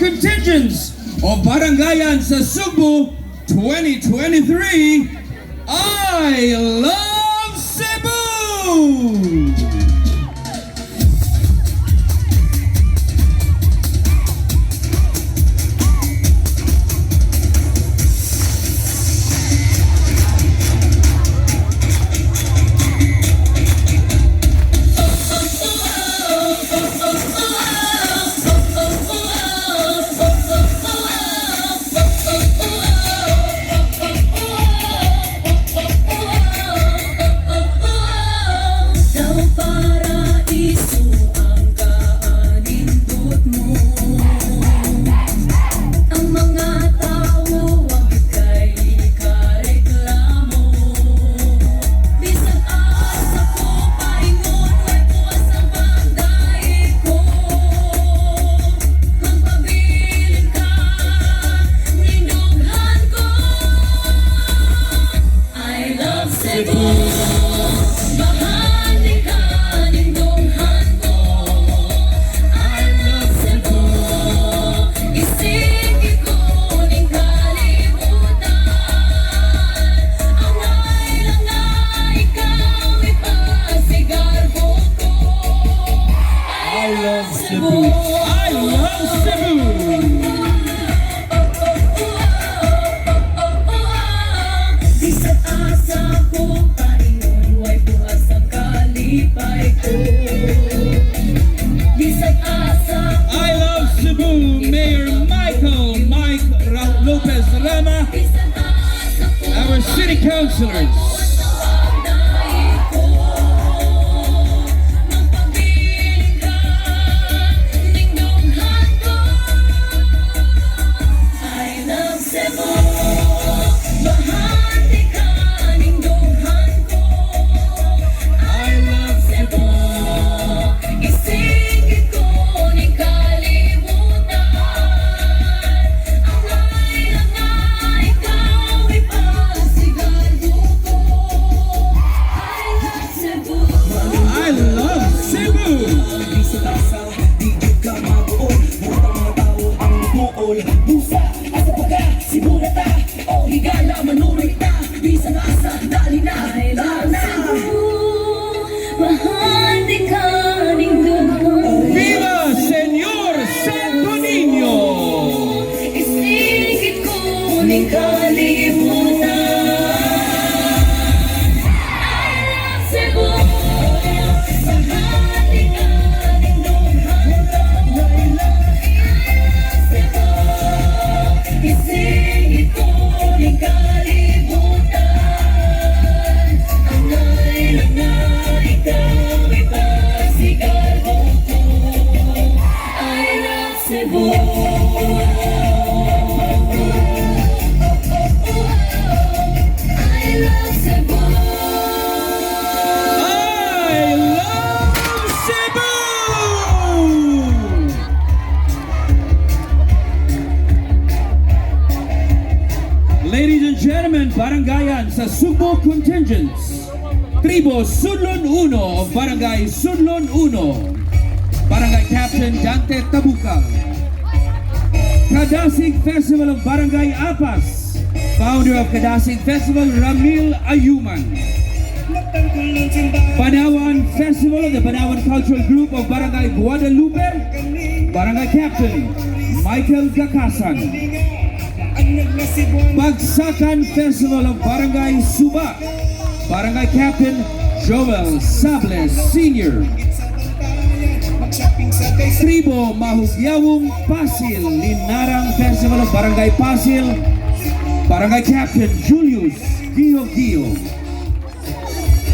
contingents of Barangayan sa Sugbo 2023, I Love Cebu! Rama, our City Councilors. Ladies and gentlemen, Barangayan sa Sugbo contingents, Tribo Sudlon 1 of Barangay Sudlon 1, Barangay Captain Dante Tabukal, Kadasig Festival of Barangay Apas, founder of Kadasig Festival Ramil Ayuman, Banawan Festival of the Banawan Cultural Group of Barangay Guadalupe, Barangay Captain Michael Gakasan, Bagsakan Festival of Barangay Suba, Barangay Captain Joel Sables Sr. Tribo Mahugyawong Pasil, Linarang Festival of Barangay Pasil, Barangay Captain Julius Gio Gio.